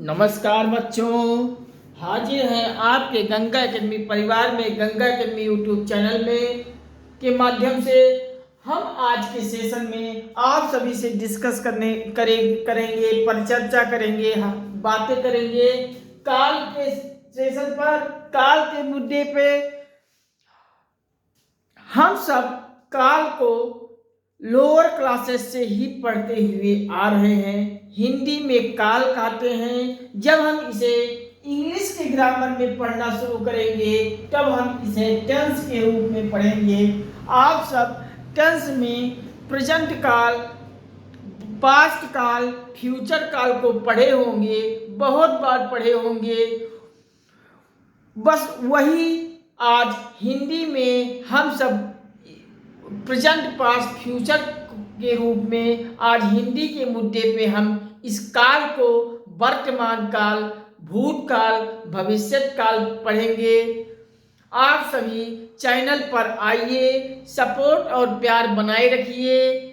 नमस्कार बच्चों, हाजिर हैं आपके गंगा अकेडमी परिवार में। गंगा अकेडमी यूट्यूब चैनल में के माध्यम से हम आज के सेशन में आप सभी से डिस्कस करेंगे, परिचर्चा करेंगे, बातें करेंगे काल के सेशन पर, काल के मुद्दे पे। हम सब काल को लोअर क्लासेस से ही पढ़ते हुए आ रहे हैं। हिंदी में काल कहते हैं। जब हम इसे इंग्लिश के ग्रामर में पढ़ना शुरू करेंगे तब हम इसे टेंस के रूप में पढ़ेंगे। आप सब टेंस में प्रेजेंट काल, पास्ट काल, फ्यूचर काल को पढ़े होंगे, बहुत बार पढ़े होंगे। बस वही आज हिंदी में हम सब प्रेजेंट, पास्ट, फ्यूचर के रूप में आज हिंदी के मुद्दे पे हम इस काल को वर्तमान काल, भूतकाल, भविष्यत काल पढ़ेंगे। आप सभी चैनल पर आइए, सपोर्ट और प्यार बनाए रखिए।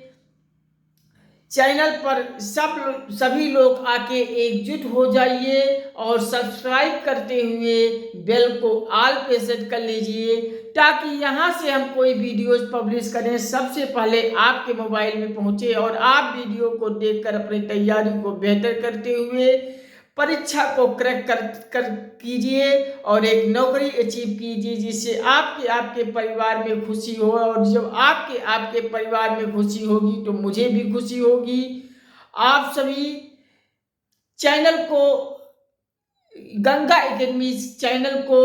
चैनल पर सभी लोग आके एकजुट हो जाइए और सब्सक्राइब करते हुए बेल को ऑल पे सेट कर लीजिए, ताकि यहाँ से हम कोई वीडियोस पब्लिश करें सबसे पहले आपके मोबाइल में पहुँचे और आप वीडियो को देखकर अपनी तैयारी को बेहतर करते हुए परीक्षा को क्रैक कर कीजिए और एक नौकरी अचीव कीजिए, जिससे आपके परिवार में खुशी हो। और जब आपके परिवार में खुशी होगी तो मुझे भी खुशी होगी। आप सभी चैनल को, गंगा एकेडमी चैनल को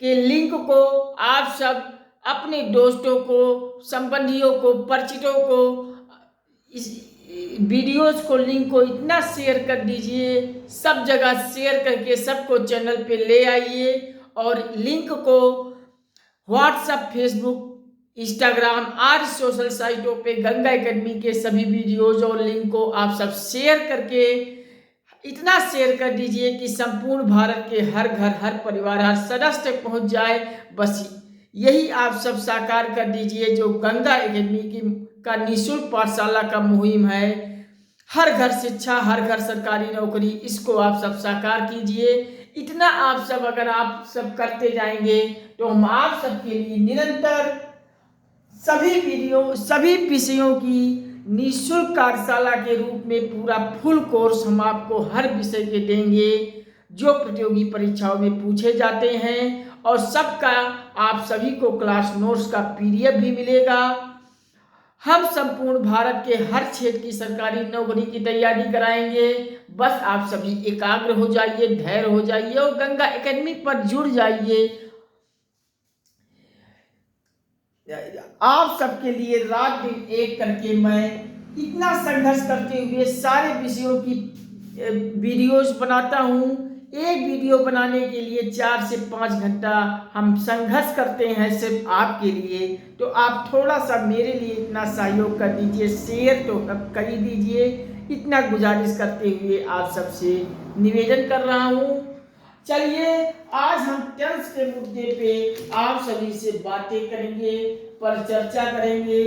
के लिंक को आप सब अपने दोस्तों को, संबंधियों को, परिचितों को इस वीडियोस को, लिंक को इतना शेयर कर दीजिए, सब जगह शेयर करके सबको चैनल पे ले आइए। और लिंक को व्हाट्सएप, फेसबुक, इंस्टाग्राम आदि सोशल साइटों पे गंगा एकेडमी के सभी वीडियोज और लिंक को आप सब शेयर करके इतना शेयर कर दीजिए कि संपूर्ण भारत के हर घर, हर परिवार, हर सदस्य तक पहुंच जाए। बस यही आप सब साकार कर दीजिए। जो गंगा एकेडमी का निःशुल्क पाठशाला का मुहिम है, हर घर शिक्षा, हर घर सरकारी नौकरी, इसको आप सब साकार कीजिए। इतना आप सब अगर आप सब करते जाएंगे तो हम आप सबके लिए निरंतर सभी विषयों की निःशुल्क कार्यशाला के रूप में पूरा फुल कोर्स हम आपको हर विषय के देंगे जो प्रतियोगी परीक्षाओं में पूछे जाते हैं। और सबका आप सभी को क्लास नोट्स का पीडीएफ भी मिलेगा। हम संपूर्ण भारत के हर क्षेत्र की सरकारी नौकरी की तैयारी कराएंगे। बस आप सभी एकाग्र हो जाइए, धैर्य हो जाइए और गंगा एकेडमी पर जुड़ जाइए। आप सबके लिए रात दिन एक करके मैं इतना संघर्ष करते हुए सारे विषयों की वीडियोस बनाता हूँ। एक वीडियो बनाने के लिए 4 से 5 घंटा हम संघर्ष करते हैं सिर्फ आपके लिए। तो आप थोड़ा सा मेरे लिए इतना सहयोग कर दीजिए, शेयर तो कर ही दीजिए। इतना गुजारिश करते हुए आप सबसे निवेदन कर रहा हूँ। चलिए आज हम टेंस के मुद्दे पे आप सभी से बातें करेंगे, पर चर्चा करेंगे।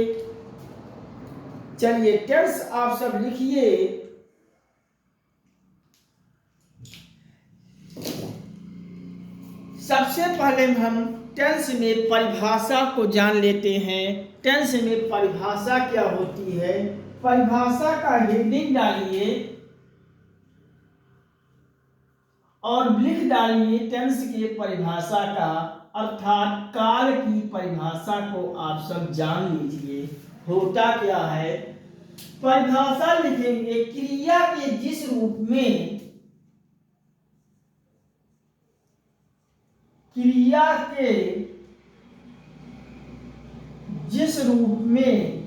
चलिए टेंस आप सब लिखिए। सबसे पहले हम टेंस में परिभाषा को जान लेते हैं। टेंस में परिभाषा क्या होती है? परिभाषा का हेडिंग डालिए और लिख डालिए टेंस के परिभाषा का, अर्थात काल की परिभाषा को आप सब जान लीजिए होता क्या है। परिभाषा लिखेंगे क्रिया के जिस रूप में, क्रिया के जिस रूप में,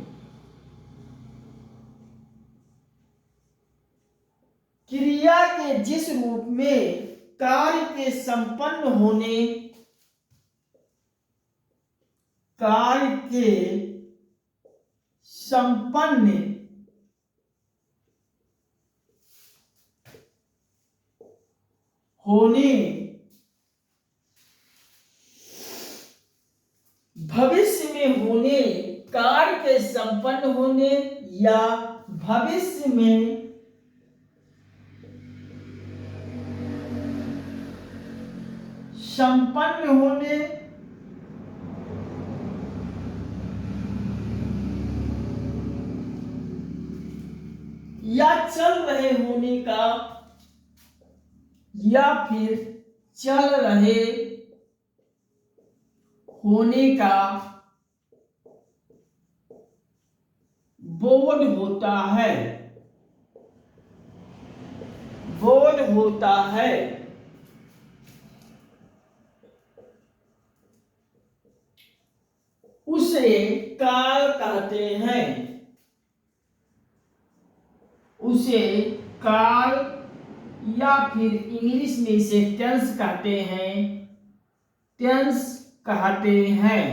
क्रिया के जिस रूप में कार्य के संपन्न होने, कार्य के संपन्न होने, भविष्य में होने, कार्य के संपन्न होने या भविष्य में संपन्न होने या चल रहे होने का, या फिर चल रहे होने का बोध होता है, बोध होता है। उसे काल कहते हैं, उसे काल या फिर इंग्लिश में इसे टेंस कहते हैं, टेंस कहते हैं।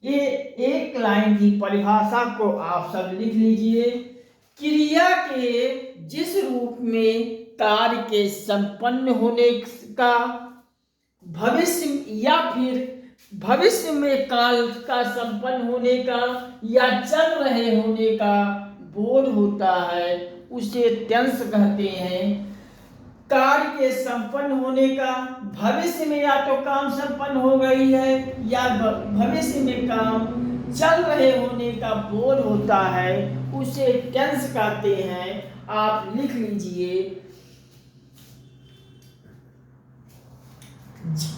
ये एक लाइन की परिभाषा को आप सब लिख लीजिए। क्रिया के जिस रूप में कार्य के संपन्न होने का, भविष्य या फिर भविष्य में काल का संपन्न होने का या चल रहे होने का बोध होता है, उसे टेंस कहते हैं। कार्य के संपन्न होने का, भविष्य में या तो काम संपन्न हो गई है या भविष्य में काम चल रहे होने का बोध होता है, उसे टेंस कहते हैं। आप लिख लीजिए।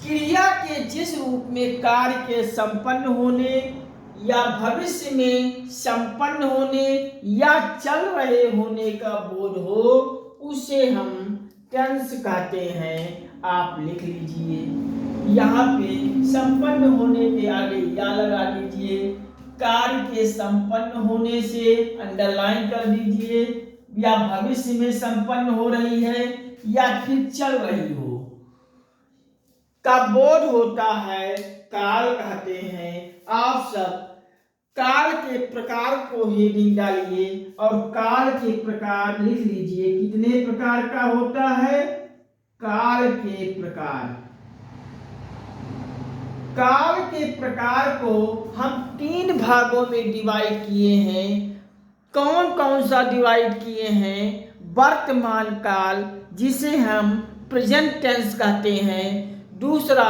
क्रिया के जिस रूप में कार्य के संपन्न होने या भविष्य में संपन्न होने या चल रहे होने का बोध हो, उसे हम टेंस कहते हैं। आप लिख लीजिए। यहाँ पे संपन्न होने के आगे या लगा दीजिए, कार्य के संपन्न होने से अंडरलाइन कर दीजिए, या भविष्य में संपन्न हो रही है या फिर चल रही हो का बोध होता है, काल कहते हैं। आप सब काल के प्रकार को हेडिंग डालिए और काल के प्रकार लिख लीजिए। कितने प्रकार का होता है काल के प्रकार? काल के प्रकार को हम 3 भागों में डिवाइड किए हैं। कौन कौन सा डिवाइड किए हैं? वर्तमान काल, जिसे हम प्रेजेंट टेंस कहते हैं। दूसरा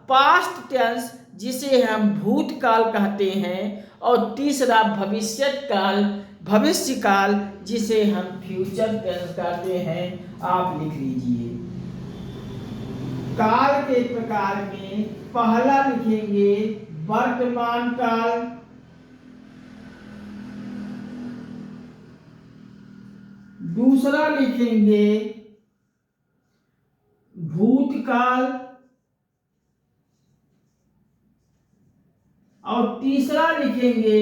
पास्ट टेंस, जिसे हम भूतकाल कहते हैं। और तीसरा भविष्यत काल, भविष्य काल, जिसे हम फ्यूचर टेंस कहते हैं। आप लिख लीजिए। काल के प्रकार में पहला लिखेंगे वर्तमान काल, दूसरा लिखेंगे भूतकाल, और तीसरा लिखेंगे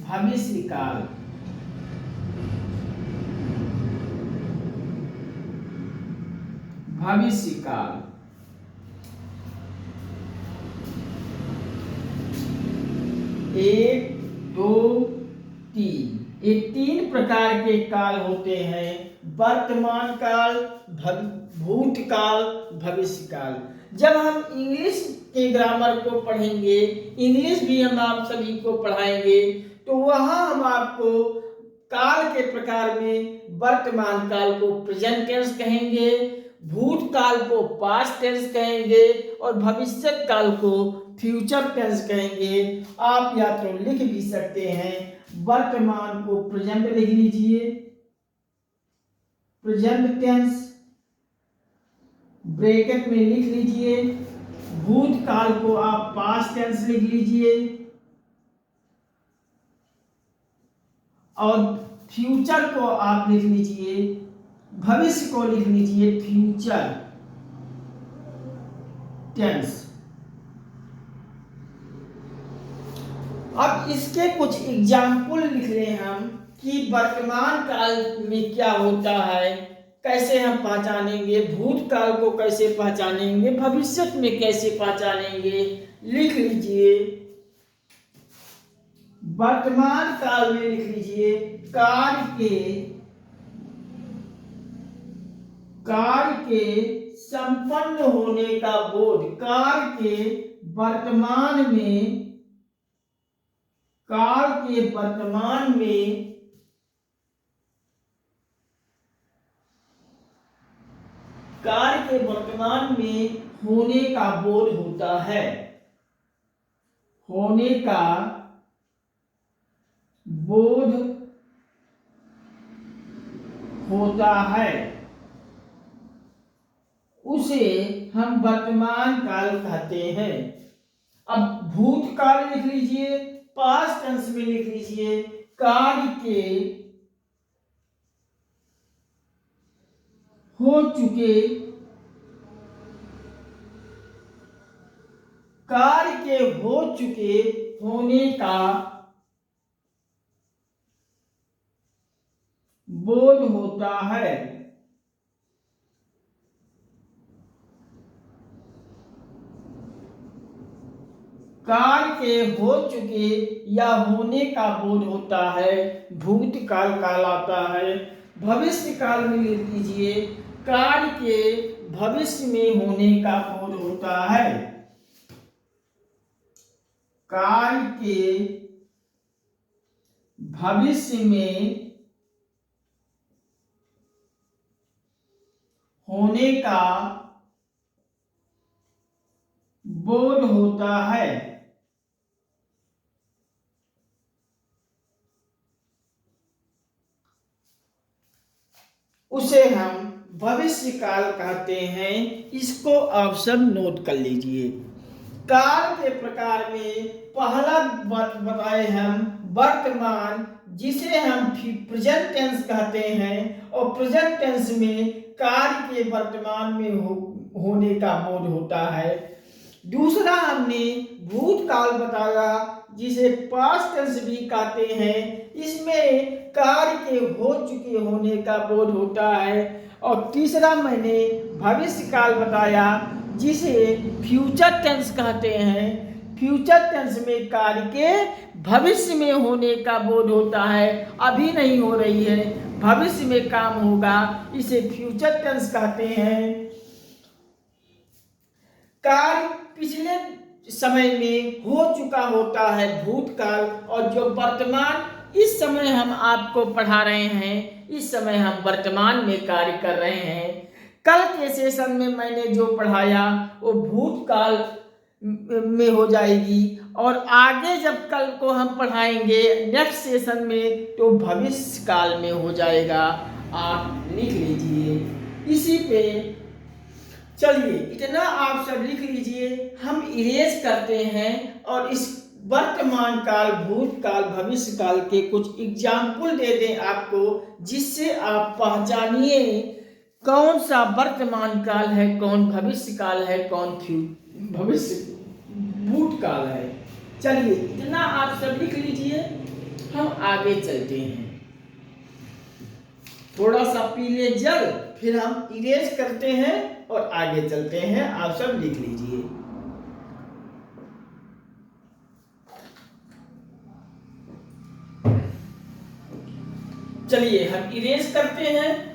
भविष्य काल। भविष्य काल 1, 2, 3, ये 3 प्रकार के काल होते हैं। वर्तमान काल, भूतकाल, भविष्य काल। जब हम इंग्लिश के ग्रामर को पढ़ेंगे, इंग्लिश भी हम आप सभी को पढ़ाएंगे, तो वहां हम आपको काल के प्रकार में वर्तमान काल को प्रेजेंट टेंस कहेंगे, भूतकाल को पास्ट टेंस कहेंगे और भविष्य काल को फ्यूचर टेंस कहेंगे। आप या तो लिख भी सकते हैं, वर्तमान को प्रेजेंट लिख लीजिए, प्रेजेंट टेंस ब्रैकेट में लिख लीजिए। भूतकाल को आप पास्ट टेंस लिख लीजिए और फ्यूचर को आप लिख लीजिए, भविष्य को लिख लीजिए फ्यूचर टेंस। अब इसके कुछ एग्जाम्पल लिख लें हम कि वर्तमान काल में क्या होता है, कैसे हम पहचानेंगे, भूतकाल को कैसे पहचानेंगे, भविष्य में कैसे पहचानेंगे। लिख लीजिए। वर्तमान काल में लिख लीजिए कार्य के संपन्न होने का बोध। कार्य के वर्तमान कार्य के वर्तमान में होने का बोध होता है, होने का बोध होता है, उसे हम वर्तमान काल कहते हैं। अब भूतकाल लिख लीजिए, पास्ट टेंस में लिख लीजिए, कार्य के हो चुके, कार्य के हो चुके होने का बोध होता है। कार्य के हो चुके या होने का बोध होता है, भूतकाल कहलाता है। भविष्य काल में लिख लीजिए, कार्य के भविष्य में होने का बोध होता है, कार्य के भविष्य में होने का बोध होता है। उसे हम भविष्य काल कहते हैं। इसको आप सब नोट कर लीजिए। काल के प्रकार में पहला बात बताए हम वर्तमान, जिसे हम प्रेजेंट टेंस कहते हैं, और प्रेजेंट टेंस में कार्य के वर्तमान में होने का बोध होता है। दूसरा हमने भूतकाल बताया, जिसे पास्ट टेंस भी कहते हैं, इसमें कार्य के हो चुके होने का बोध होता है। और तीसरा मैंने भविष्य काल बताया, जिसे फ्यूचर टेंस कहते हैं। फ्यूचर टेंस में कार्य के भविष्य में होने का बोध होता है, अभी नहीं हो रही है, भविष्य में काम होगा, इसे फ्यूचर टेंस कहते हैं। कार्य पिछले समय में हो चुका होता है, भूतकाल, और जो वर्तमान इस समय हम आपको पढ़ा रहे हैं, इस समय हम वर्तमान में कार्य कर रहे हैं। कल के सेशन में मैंने जो पढ़ाया वो भूतकाल में हो जाएगी, और आगे जब कल को हम पढ़ाएंगे नेक्स्ट सेशन में तो भविष्य काल में हो जाएगा। आप लिख लीजिए। इसी पे चलिए इतना आप सब लिख लीजिए। हम इरेज करते हैं और इस वर्तमान काल, भूतकाल, भविष्य काल के कुछ एग्जाम्पल दे दें आपको, जिससे आप पहचानिए कौन सा वर्तमान काल है, कौन भविष्य काल है, कौन भविष्य भूतकाल है। चलिए इतना आप सब लिख लीजिए, हम आगे चलते हैं। थोड़ा सा पी ले जल, फिर हम इरेज करते हैं और आगे चलते हैं। आप सब लिख लीजिए। चलिए हम इरेज करते हैं।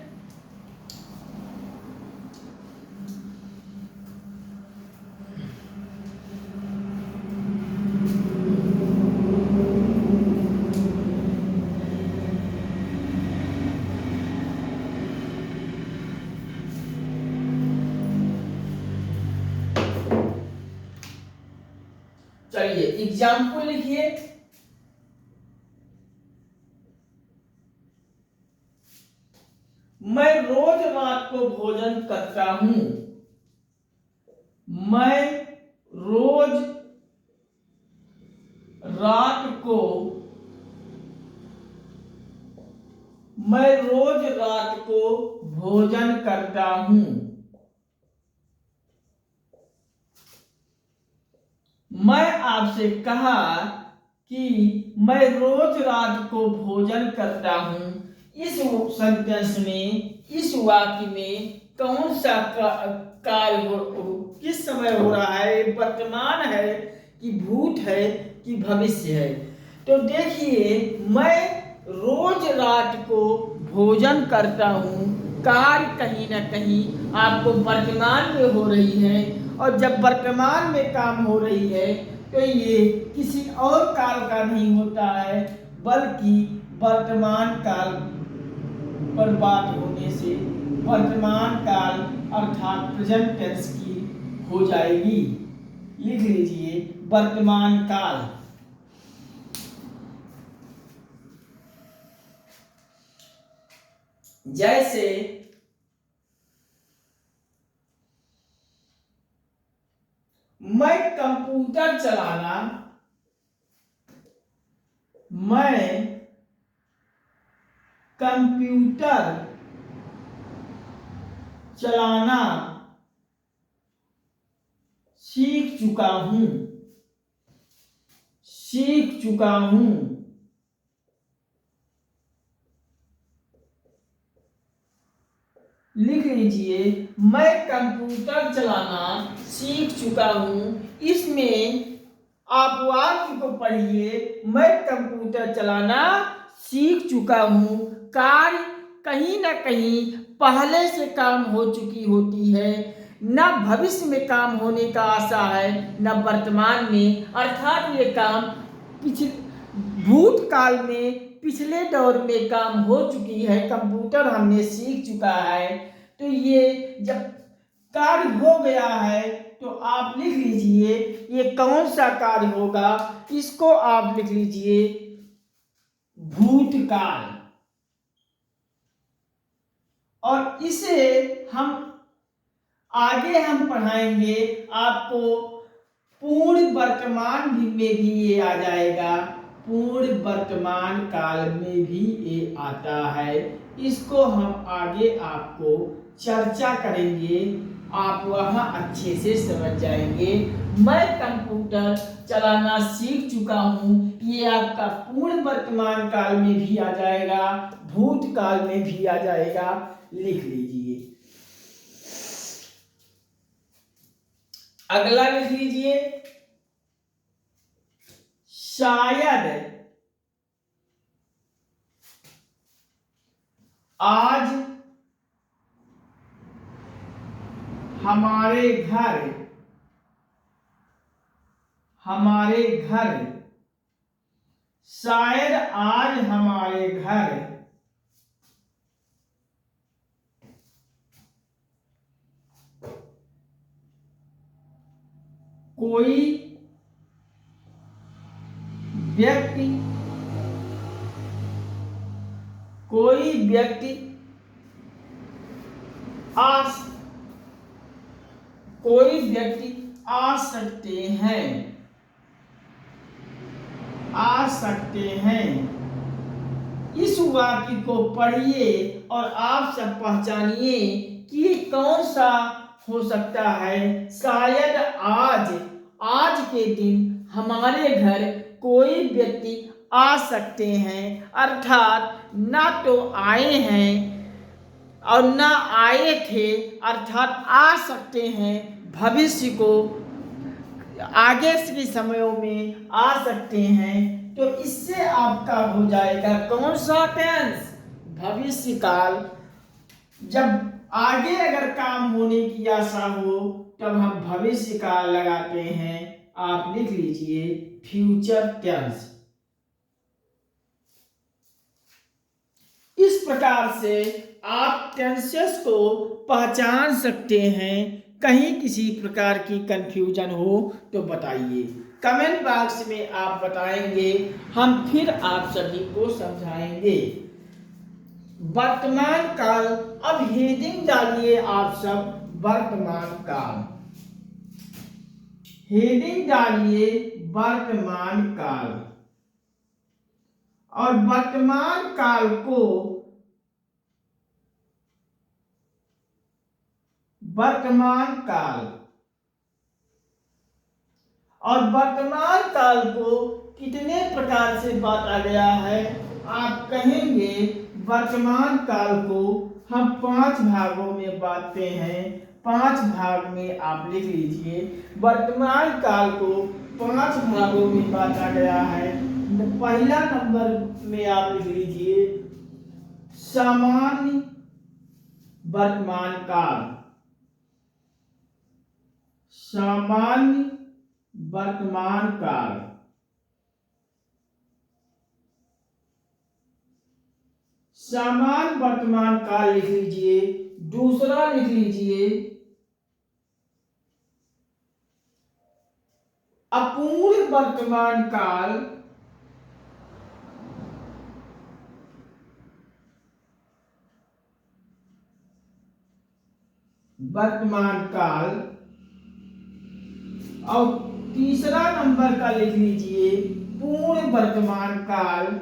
चलिए एग्जाम्पल लिखिए। मैं रोज रात को भोजन करता हूं। मैं रोज रात को भोजन करता हूं। मैं आपसे कहा कि मैं रोज रात को भोजन करता हूं। इस सेंटेंस में, इस वाक्य में कौन सा कार्य किस समय हो रहा है, वर्तमान है कि भूत है कि भविष्य है? तो देखिए, मैं रोज रात को भोजन करता हूँ, कार्य कहीं ना कहीं आपको वर्तमान में हो रही है, और जब वर्तमान में काम हो रही है तो ये किसी और काल का नहीं होता है, बल्कि वर्तमान काल पर बात होने से वर्तमान काल अर्थात प्रेजेंट टेंस की हो जाएगी। लिख लीजिए वर्तमान काल। जैसे मैं कंप्यूटर चलाना, मैं कंप्यूटर चलाना सीख चुका हूं, सीख चुका हूं। लिख लीजिए मैं कंप्यूटर चलाना सीख चुका हूं। इसमें आप वाक्य को पढ़िए, मैं कंप्यूटर चलाना सीख चुका हूं। कार्य कहीं ना कहीं पहले से काम हो चुकी होती है, न भविष्य में काम होने का आशा है न वर्तमान में, अर्थात ये काम पिछले भूतकाल में पिछले दौर में काम हो चुकी है, कंप्यूटर हमने सीख चुका है। तो ये जब कार्य हो गया है तो आप लिख लीजिए ये कौन सा कार्य होगा, इसको आप लिख लीजिए भूतकाल। और इसे हम आगे हम पढ़ाएंगे आपको पूर्ण वर्तमान में भी ये आ जाएगा, पूर्ण वर्तमान काल में भी ये आता है। इसको हम आगे आपको चर्चा करेंगे, आप वहां अच्छे से समझ जाएंगे। मैं कंप्यूटर चलाना सीख चुका हूं, ये आपका पूर्ण वर्तमान काल में भी आ जाएगा, भूतकाल में भी आ जाएगा। लिख लीजिए। अगला लिख लीजिए शायद आज हमारे घर शायद आज हमारे घर कोई व्यक्ति आ सकते हैं। इस वाक्य को पढ़िए और आप सब पहचानिए कि ये कौन सा हो सकता है। शायद आज के दिन हमारे घर कोई व्यक्ति आ सकते हैं, अर्थात ना तो आए हैं और ना आए थे, अर्थात आ सकते हैं, भविष्य को आगे के समयों में आ सकते हैं। तो इससे आपका हो जाएगा कौन सा टेंस, भविष्य काल। जब आगे अगर काम होने की आशा हो तब हम भविष्य काल लगाते हैं। आप लिख लीजिए फ्यूचर टेंस। इस प्रकार से आप टेंसेस को पहचान सकते हैं। कहीं किसी प्रकार की कंफ्यूजन हो तो बताइए, कमेंट बॉक्स में आप बताएंगे, हम फिर आप सभी को समझाएंगे। वर्तमान काल, अब हेडिंग डालिए आप सब, वर्तमान काल, हेडिंग डालिए वर्तमान काल। और वर्तमान काल को कितने प्रकार से बांटा गया है। आप कहेंगे वर्तमान काल को हम 5 भागों में बांटते हैं। 5 भाग में आप लिख लीजिए वर्तमान काल को 5 भागों में बांटा गया है। पहला नंबर में आप लिख लीजिए सामान्य वर्तमान काल, सामान्य वर्तमान काल, समान वर्तमान काल लिख लीजिए। दूसरा लिख लीजिए अपूर्ण वर्तमान काल। वर्तमान काल। और तीसरा नंबर का लिख लीजिए पूर्ण वर्तमान काल।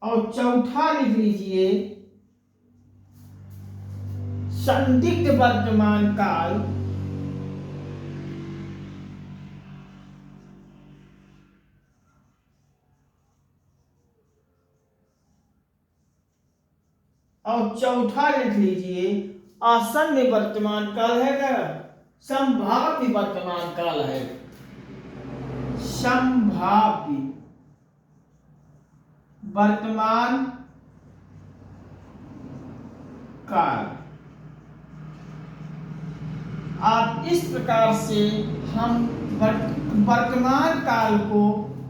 और चौथा लिख लीजिए संदिग्ध वर्तमान काल। और चौथा लिख लीजिए आसन्न वर्तमान काल है क्या? संभाव्य वर्तमान काल है। संभाव्य वर्तमान काल। आप इस प्रकार से हम वर्तमान काल को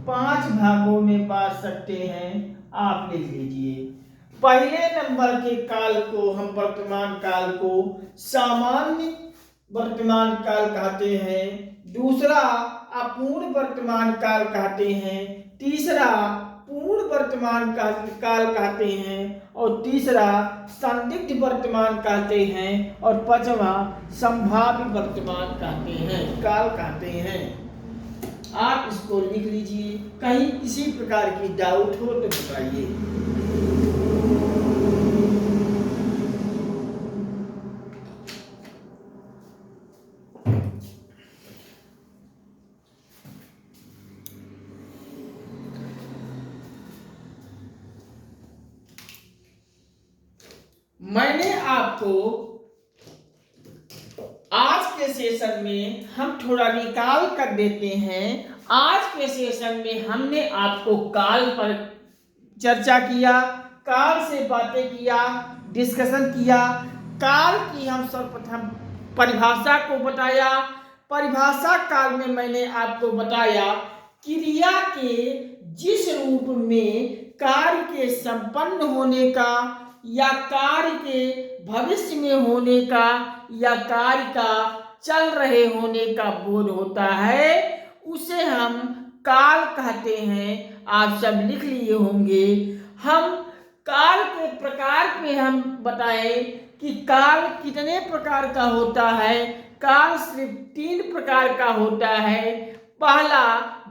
5 भागों में बांट सकते हैं। आप लिख लीजिए पहले नंबर के काल को हम वर्तमान काल को सामान्य वर्तमान काल कहते हैं। दूसरा अपूर्ण वर्तमान काल कहते हैं। तीसरा पूर्ण वर्तमान काल कहते हैं। और तीसरा संदिग्ध वर्तमान कहते हैं। और पांचवा संभाव्य वर्तमान कहते हैं, काल कहते हैं। आप इसको लिख लीजिए। कहीं किसी प्रकार की डाउट हो तो बताइए। मैंने आपको आज के सेशन में हम थोड़ा रिकॉल कर देते हैं। आज के सेशन में हमने आपको काल पर चर्चा किया, काल से बातें किया, डिस्कशन किया। काल की हम सर्वप्रथम परिभाषा को बताया। परिभाषा काल में मैंने आपको बताया क्रिया के जिस रूप में कार्य के संपन्न होने का या कार्य के भविष्य में होने का या कार्य का चल रहे होने का बोध होता है, उसे हम काल कहते हैं। आप सब लिख लिए होंगे। हम काल के प्रकार पे हम बताएं कि काल कितने प्रकार का होता है। काल सिर्फ 3 प्रकार का होता है। पहला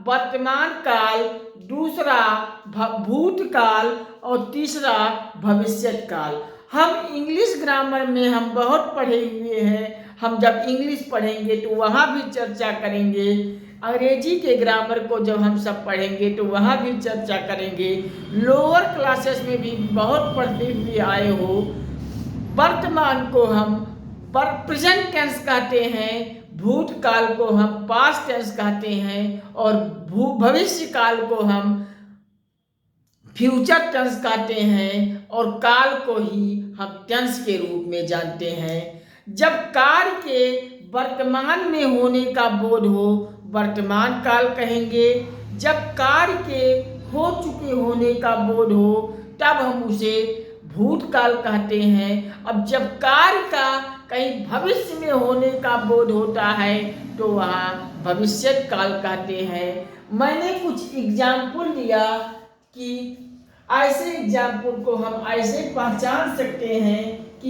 वर्तमान काल, दूसरा भूतकाल और तीसरा भविष्यत काल। हम इंग्लिश ग्रामर में हम बहुत पढ़े हुए हैं। हम जब इंग्लिश पढ़ेंगे तो वहाँ भी चर्चा करेंगे। अंग्रेजी के ग्रामर को जब हम सब पढ़ेंगे तो वहाँ भी चर्चा करेंगे। लोअर क्लासेस में भी बहुत पढ़ते हुए आए हो। वर्तमान को हम प्रेजेंट टेंस कहते हैं, भूतकाल को हम पास्ट टेंस कहते हैं और भविष्य काल को हम फ्यूचर टेंस कहते हैं और काल को ही हम टेंस के रूप में जानते हैं। जब कार्य के वर्तमान में होने का बोध हो वर्तमान काल कहेंगे। जब कार्य के हो चुके होने का बोध हो तब हम उसे भूतकाल कहते हैं। अब जब कार्य का कहीं भविष्य में होने का बोध होता है तो वहाँ भविष्यत काल कहते हैं। मैंने कुछ एग्जाम्पल दिया कि ऐसे एग्जाम्पल को हम ऐसे पहचान सकते हैं कि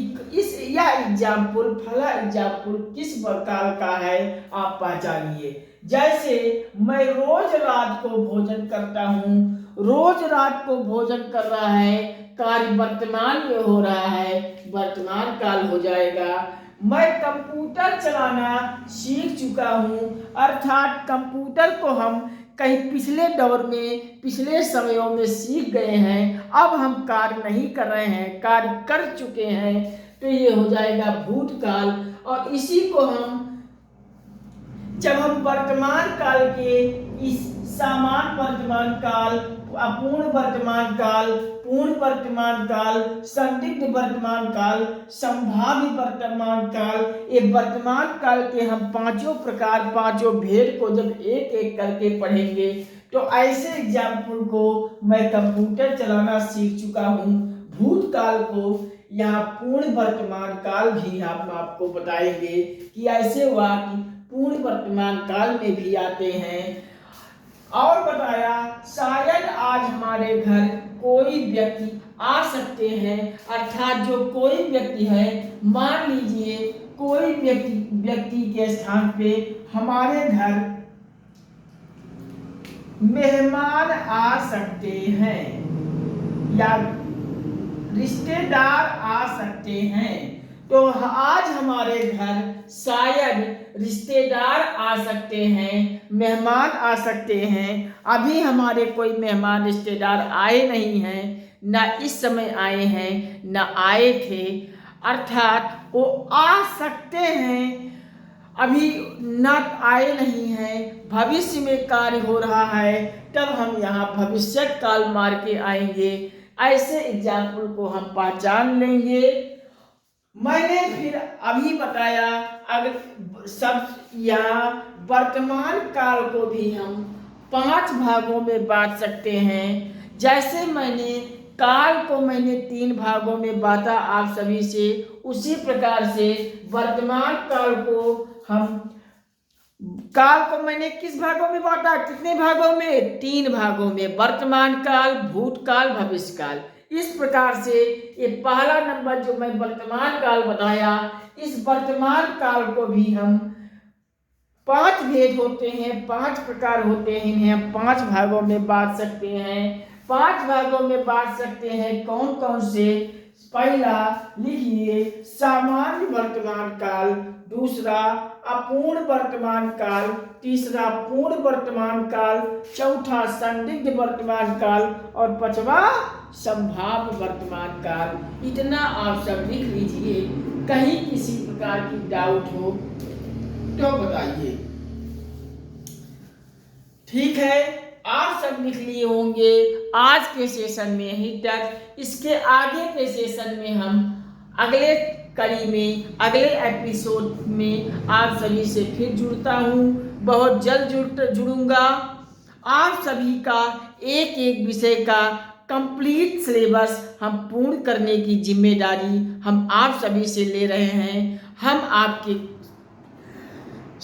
यह एग्जाम्पल फला एग्जाम्पल किस काल का है, आप पहचानिए। जैसे मैं रोज रात को भोजन करता हूँ, रोज रात को भोजन कर रहा है, कार्य वर्तमान में हो रहा है, वर्तमान काल हो जाएगा। मैं कंप्यूटर चलाना सीख चुका हूँ, अर्थात कंप्यूटर को हम कहीं पिछले दौर में पिछले समयों में सीख गए हैं। अब हम कार्य नहीं कर रहे हैं, कार्य कर चुके हैं, तो ये हो जाएगा भूतकाल। और इसी को हम जब हम वर्तमान काल के इस सामान्य वर्तमान वर्तमान काल, अपूर्ण वर्तमान काल, पूर्ण वर्तमान काल, संदिग्ध वर्तमान काल, संभाव्य वर्तमान काल। ये वर्तमान काल के हम पांचों प्रकार, पांचों भेद को जब एक एक करके पढ़ेंगे तो ऐसे एग्जाम्पल को मैं कंप्यूटर चलाना सीख चुका हूँ। भूतकाल को यहाँ पूर्ण वर्तमान काल भी हम आपको बताएंगे कि ऐसे हुआ कि पूर्ण वर्तमान काल में भी आते हैं। और बताया शायद आज हमारे घर कोई व्यक्ति आ सकते हैं, अर्थात जो कोई व्यक्ति है, मान लीजिए कोई व्यक्ति के स्थान पे हमारे घर मेहमान आ सकते हैं या रिश्तेदार आ सकते हैं। तो आज हमारे घर शायद रिश्तेदार आ सकते हैं, मेहमान आ सकते हैं। अभी हमारे कोई मेहमान रिश्तेदार आए नहीं हैं, ना इस समय आए हैं, ना आए थे, अर्थात वो आ सकते हैं, अभी ना आए नहीं हैं, भविष्य में कार्य हो रहा है, तब हम यहाँ भविष्य काल मार के आएंगे। ऐसे एग्जाम्पल को हम पहचान लेंगे। मैंने फिर अभी बताया अगर सब यहाँ वर्तमान काल को भी हम 5 भागों में बांट सकते हैं। जैसे मैंने काल को 3 भागों में बांटा आप सभी से, उसी प्रकार से वर्तमान काल को मैंने किस भागों में बांटा, कितने भागों में? 3 भागों में, वर्तमान काल, भूतकाल, भविष्य काल। इस प्रकार से ये पहला नंबर जो मैं वर्तमान काल बताया, इस वर्तमान काल को भी हम 5 भेद होते हैं, 5 प्रकार होते हैं, इन्हें हम 5 भागों में बांट सकते हैं। 5 भागों में बांट सकते हैं कौन कौन से? पहला लिखिए सामान्य वर्तमान काल, दूसरा अपूर्ण वर्तमान काल, तीसरा पूर्ण वर्तमान काल, चौथा संदिग्ध वर्तमान काल और 5वां संभाव्य वर्तमान काल। इतना आप सब लिख लीजिए। कहीं किसी प्रकार की डाउट हो तो बताइए। ठीक है, आप सब लिख लिए होंगे। आज के सेशन में यहीं तक। इसके आगे के सेशन में हम अगले कड़ी में, अगले एपिसोड में आप सभी से फिर जुड़ता हूँ। बहुत जल्द जुड़ूंगा। आप सभी का एक एक विषय का कंप्लीट सिलेबस हम पूर्ण करने की जिम्मेदारी हम आप सभी से ले रहे हैं। हम आपके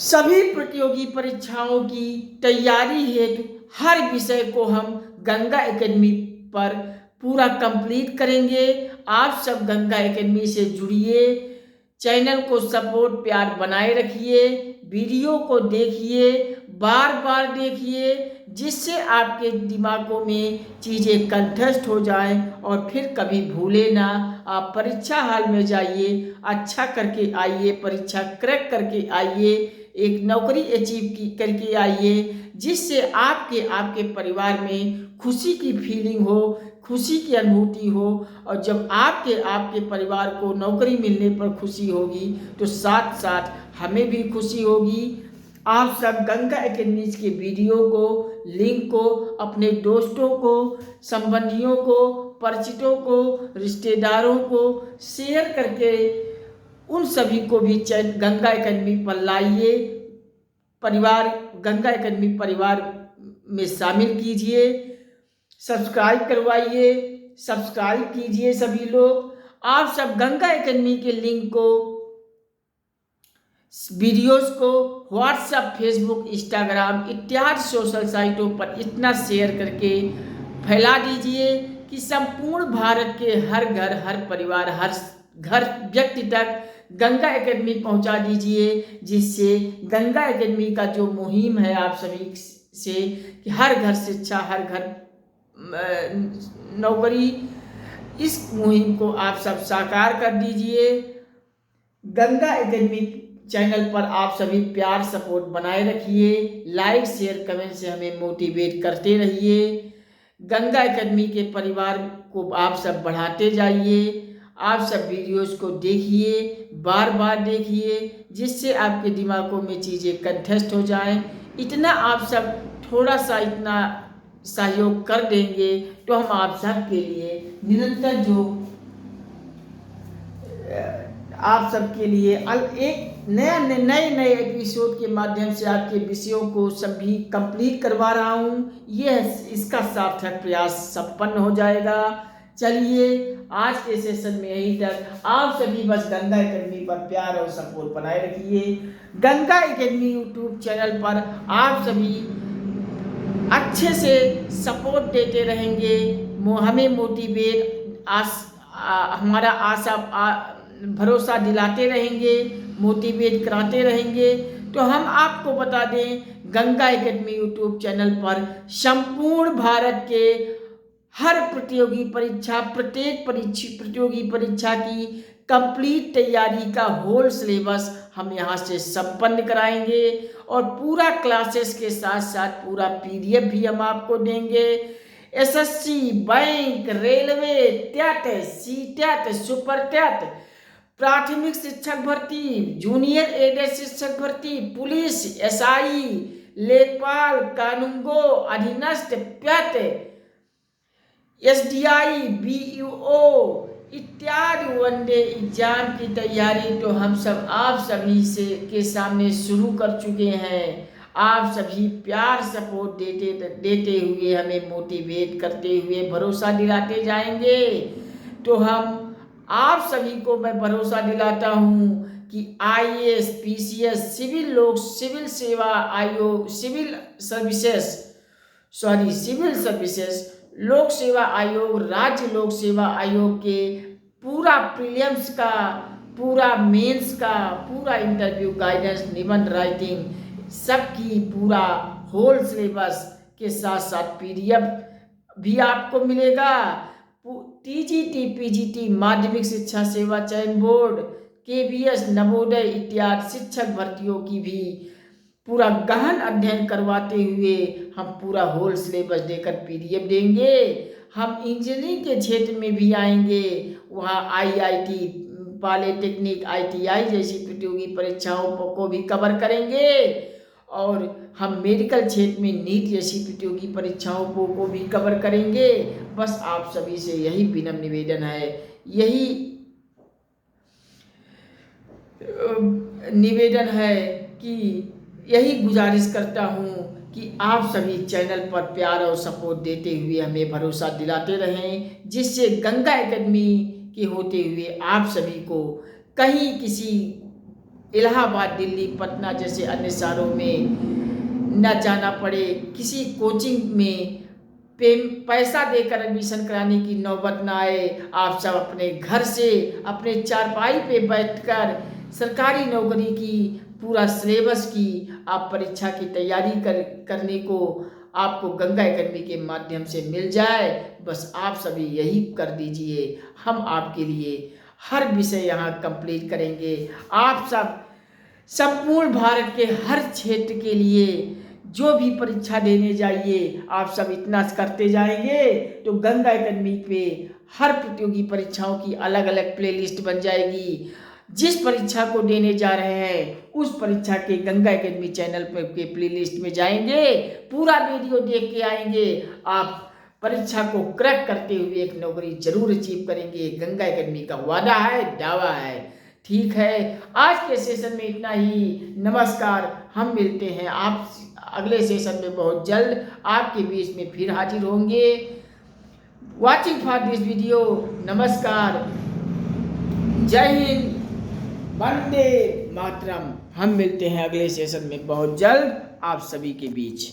सभी प्रतियोगी परीक्षाओं की तैयारी हेतु हर विषय को हम गंगा एकेडमी पर पूरा कंप्लीट करेंगे। आप सब गंगा एकेडमी से जुड़िए, चैनल को सपोर्ट प्यार बनाए रखिए, वीडियो को देखिए, बार बार देखिए, जिससे आपके दिमागों में चीज़ें कंठस्थ हो जाएं और फिर कभी भूले ना। आप परीक्षा हॉल में जाइए, अच्छा करके आइए, परीक्षा क्रैक करके आइए, एक नौकरी अचीव करके आइए, जिससे आपके परिवार में खुशी की फीलिंग हो, खुशी की अनुभूति हो। और जब आपके परिवार को नौकरी मिलने पर खुशी होगी तो साथ साथ हमें भी खुशी होगी। आप सब गंगा एकेडमी के वीडियो को, लिंक को अपने दोस्तों को, संबंधियों को, परिचितों को, रिश्तेदारों को शेयर करके उन सभी को भी गंगा एकेडमी पर लाइए। गंगा एकेडमी परिवार में शामिल कीजिए, सब्सक्राइब करवाइए, सब्सक्राइब कीजिए सभी लोग। आप सब गंगा एकेडमी के लिंक को, वीडियोस को व्हाट्सएप, फेसबुक, इंस्टाग्राम इत्यादि सोशल साइटों पर इतना शेयर करके फैला दीजिए कि संपूर्ण भारत के हर घर, हर परिवार, हर घर व्यक्ति तक गंगा एकेडमी पहुंचा दीजिए। जिससे गंगा एकेडमी का जो मुहिम है आप सभी से कि हर घर शिक्षा, हर घर नौकरी, इस मुहिम को आप सब साकार कर दीजिए। गंगा एकेडमी चैनल पर आप सभी प्यार सपोर्ट बनाए रखिए, लाइक शेयर कमेंट से हमें मोटिवेट करते रहिए। गंगा एकेडमी के परिवार को आप सब बढ़ाते जाइए। आप सब वीडियोस को देखिए, बार बार देखिए, जिससे आपके दिमागों में चीज़ें कंठस्थ हो जाएं। इतना आप सब थोड़ा सा इतना सहयोग कर देंगे तो हम आप सबके लिए निरंतर जो आप सबके लिए एक नए एपिसोड के माध्यम से आपके विषयों को सभी कंप्लीट करवा रहा हूँ। यह इसका सार्थक प्रयास संपन्न हो जाएगा। चलिए आज के सेशन में यही तक। आप सभी बस गंगा एकेडमी पर प्यार और सपोर्ट बनाए रखिए। गंगा एकेडमी यूट्यूब चैनल पर आप सभी अच्छे से सपोर्ट देते रहेंगे, हमें मोटिवेट हमारा आशा भरोसा दिलाते रहेंगे, मोटिवेट कराते रहेंगे। तो हम आपको बता दें, गंगा एकेडमी यूट्यूब चैनल पर संपूर्ण भारत के हर प्रतियोगी परीक्षा, प्रत्येक प्रतियोगी परीक्षा की कंप्लीट तैयारी का होल सिलेबस हम यहाँ से संपन्न कराएंगे और पूरा क्लासेस के साथ साथ पूरा पीडीएफ भी हम आपको देंगे। SSC, bank, railway, TET, CTET, super TET, प्राथमिक शिक्षक भर्ती, जूनियर एडेड शिक्षक भर्ती, पुलिस, एसआई, लेखपाल, कानूनगो, अधीनस्थ, पेट, एसडीआई, बीईओ इत्यादि वनडे एग्जाम की तैयारी तो हम सब आप सभी से के सामने शुरू कर चुके हैं। आप सभी प्यार सपोर्ट देते हुए, हमें मोटिवेट करते हुए भरोसा दिलाते जाएंगे। तो हम आप सभी को मैं भरोसा दिलाता हूं कि आईएएस, पीसीएस, सिविल सेवा आयोग, सिविल सर्विसेज, लोक सेवा आयोग, राज्य लोक सेवा आयोग के पूरा प्रीलिम्स का, पूरा मेंस का, पूरा इंटरव्यू गाइडेंस, निबंध राइटिंग सबकी पूरा होल सिलेबस के साथ साथ पीडीएफ भी आपको मिलेगा। टीजीटी, पीजीटी, माध्यमिक शिक्षा सेवा चयन बोर्ड, केवीएस, नवोदय इत्यादि शिक्षक भर्तियों की भी पूरा गहन अध्ययन करवाते हुए हम पूरा होल सिलेबस देकर पीडीएफ देंगे। हम इंजीनियरिंग के क्षेत्र में भी आएंगे, वहाँ आईआईटी, पॉलिटेक्निक, आईटीआई जैसी प्रतियोगी परीक्षाओं को भी कवर करेंगे और हम मेडिकल क्षेत्र में नीट जैसी प्रतियोगी परीक्षाओं को भी कवर करेंगे। बस आप सभी से यही विनम्र निवेदन है, यही निवेदन है कि यही गुजारिश करता हूँ कि आप सभी चैनल पर प्यार और सपोर्ट देते हुए हमें भरोसा दिलाते रहें, जिससे गंगा एकेडमी के होते हुए आप सभी को कहीं किसी इलाहाबाद, दिल्ली, पटना जैसे अन्य शहरों में न जाना पड़े, किसी कोचिंग में पैसा देकर एडमिशन कराने की नौबत ना आए। आप सब अपने घर से, अपने चारपाई पे बैठकर सरकारी नौकरी की पूरा सिलेबस की आप परीक्षा की तैयारी करने को आपको गंगा एकेडमी के माध्यम से मिल जाए। बस आप सभी यही कर दीजिए, हम आपके लिए हर विषय यहाँ कंप्लीट करेंगे। आप सब संपूर्ण भारत के हर क्षेत्र के लिए जो भी परीक्षा देने जाइए, आप सब इतना करते जाएंगे तो गंगा एकेडमी पे हर प्रतियोगी परीक्षाओं की अलग अलग प्लेलिस्ट बन जाएगी। जिस परीक्षा को देने जा रहे हैं उस परीक्षा के गंगा एकेडमी चैनल पर के प्लेलिस्ट में जाएंगे, पूरा वीडियो देख के आएंगे, आप परीक्षा को क्रैक करते हुए एक नौकरी जरूर अचीव करेंगे। गंगा एकेडमी का वादा है, दावा है। ठीक है, आज के सेशन में इतना ही। नमस्कार, हम मिलते हैं आप अगले सेशन में बहुत जल्द आपके बीच में फिर हाजिर होंगे। Watching for this video. नमस्कार, जय हिंद, वंदे मातरम। हम मिलते हैं अगले सेशन में बहुत जल्द आप सभी के बीच।